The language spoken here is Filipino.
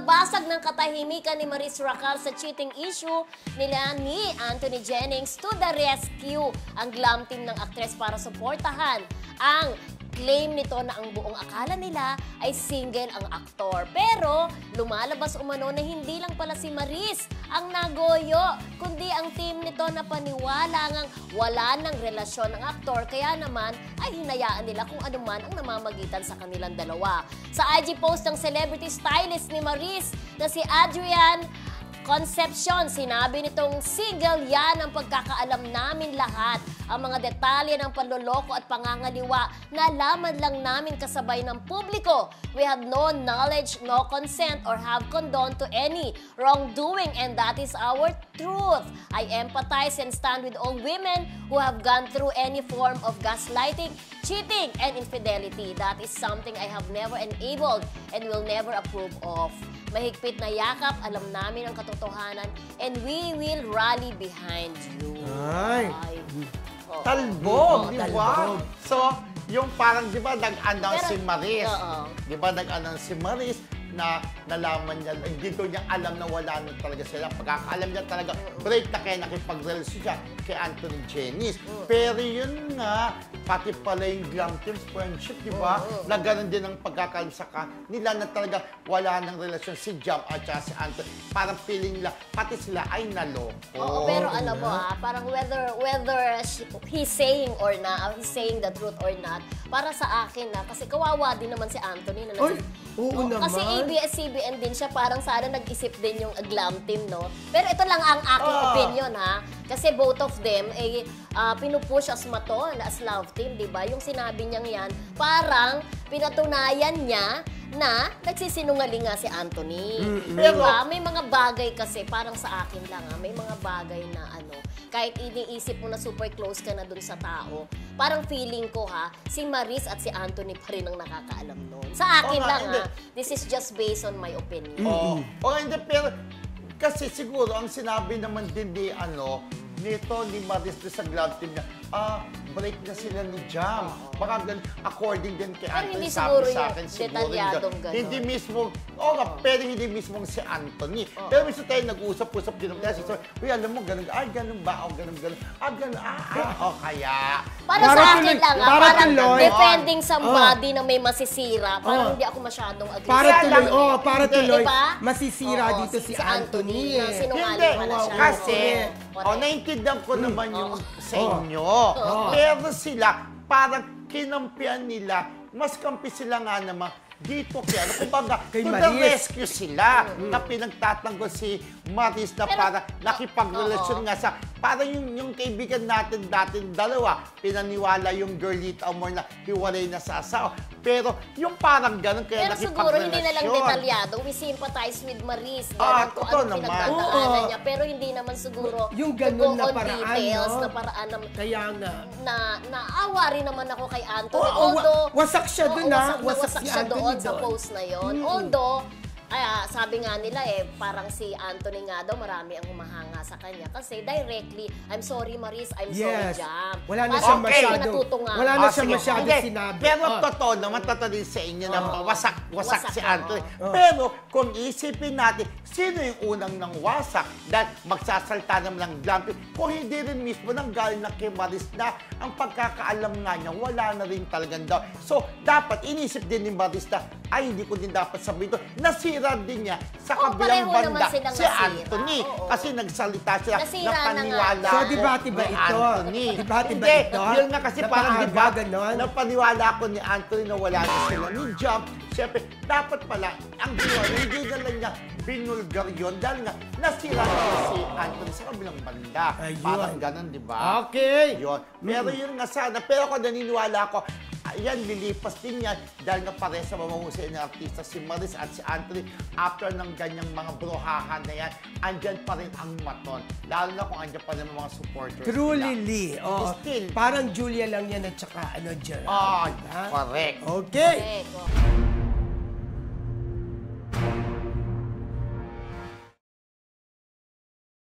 makabasag ng katahimikan ni Maris Racal sa cheating issue nila ni Anthony Jennings to the rescue ang glam team ng aktres para suportahan ang claim nito na ang buong akala nila ay single ang aktor. Pero lumalabas umano na hindi lang pala si Maris ang nagoyo, kundi ang team nito na paniwala ngang wala ng relasyon ng aktor, kaya naman ay hinayaan nila kung ano man ang namamagitan sa kanilang dalawa. Sa IG post ng celebrity stylist ni Maris na si Adrian Concepcion, sinabi nitong single yan ang pagkakaalam namin lahat. Ang mga detalye ng panloloko at pangangaliwa nalaman lang namin kasabay ng publiko. We have no knowledge, no consent, or have condoned to any wrongdoing, and that is our truth. I empathize and stand with all women who have gone through any form of gaslighting, cheating, and infidelity. That is something I have never enabled and will never approve of. Mahigpit na yakap, alam namin ang katotohanan, and we will rally behind you. Ay. Talbog, di ba? So, yung parang, di ba, nag-announce si Maris. Di ba, nag-announce si Maris na nalaman niya, hindi doon niya alam na wala na talaga sila. Pagkakaalam niya talaga, break na kaya nakipag-relasyon siya kay Anthony Jennings. Pero yun nga, pati pala yung glam team's friendship, di ba? Na ganun din ang pagkakaalam sa kanila na talaga wala ng relasyon si Jam at si Anthony. Parang feeling nila, pati sila ay naloko. Oo, pero alam mo parang whether he's saying or not, he's saying the truth or not, para sa akin kasi kawawa din naman si Anthony. Oo naman. Kasi ABS-CBN din siya, parang sana nag-isip din yung glam team, no? Pero ito lang ang aking opinion, ha? Kasi both of them, pinupush as maton, as love team, di ba? Yung sinabi niyang yan, parang pinatunayan niya na nagsisinungaling nga si Anthony. Diba? May mga bagay kasi, parang sa akin lang, may mga bagay na kahit iniisip mo na super close ka na dun sa tao, parang feeling ko si Maris at si Anthony pa rin ang nakakaalam nun. Sa akin lang this is just based on my opinion. Hindi, pero kasi siguro ang sinabi naman din nito ni Maris sa glove team niya, break na sila ni Jam. Baka according din kay Anthony, sabi sa akin, siguro hindi mismo, pero hindi mismo si Anthony. Pero mismo tayo nag-usap-usap din. Uy, alam mo, ganun, ganun ba? Ganun. Kaya. Para sa akin lang, parang defending somebody na may masisira. Parang hindi ako masyadong agree. Para tuloy, masisira dito si Anthony. Sinungaling pala siya. Kasi, naintindihan ko naman yung sa inyo. Pero sila, parang kinampihan nila, mas kampi sila nga naman dito kaya, kumbaga, to the rescue sila na pinagtatanggol si Maris na para nakipagrelasyon nga sa, parang yung kaibigan natin dalawa, pinaniwala yung Girlita Amor na hiwalay na sa asawa. Pero yung parang ganun kaya nakipagrelasyon. Pero siguro hindi na lang detalyado. We sympathize with Maris. Kung ano pinagdadaanan niya. Pero hindi naman siguro yung ganun na paraan, details, na paraan na, kaya nga. Naawa rin naman ako kay Anthony. Although, wasak siya dun wasak siya doon sa post na yon. Although, sabi nga nila parang si Anthony nga daw marami ang humahanga sa kanya kasi directly, I'm sorry Maris, I'm sorry Jam. Wala na siya masyado sinabi. Pero totoo naman, totoo din sa inyo na wasak si Anthony. Pero kung isipin natin, sino yung unang nang wasak? Dahil magsasalta naman ng glam team. Kung hindi rin mismo nang galing na kay Maris na ang pagkakaalam nga niya, wala na rin talagang daw. So, dapat inisip din ni Maris na, hindi ko din dapat sabihin ito. Nasira din niya sa kabilang banda si Anthony. Kasi nagsalita sila na paniwala ko. So, debate ba ito? Debate ba ito? Yun nga kasi parang debate na paniwala ko ni Anthony na wala na sila ni Jam. Siyempre, dapat pala, ang ginawa, hindi na lang niya binulgar yun dahil nga nasira na si Anthony sa kabilang banda. Parang ganun, di ba? Okay. Yun. Pero yun nga sana. Pero kung naniniwala ko, yan, lilipas din yan dahil nga pare sa mamahusay ng artista si Maris at si Anthony after ng ganyang mga bruhahan na yan, andyan pa rin ang maton. Lalo na kung andyan pa rin mga supporters. Truly, Lee. Parang Julia lang yan at saka Gerald. Correct. Okay.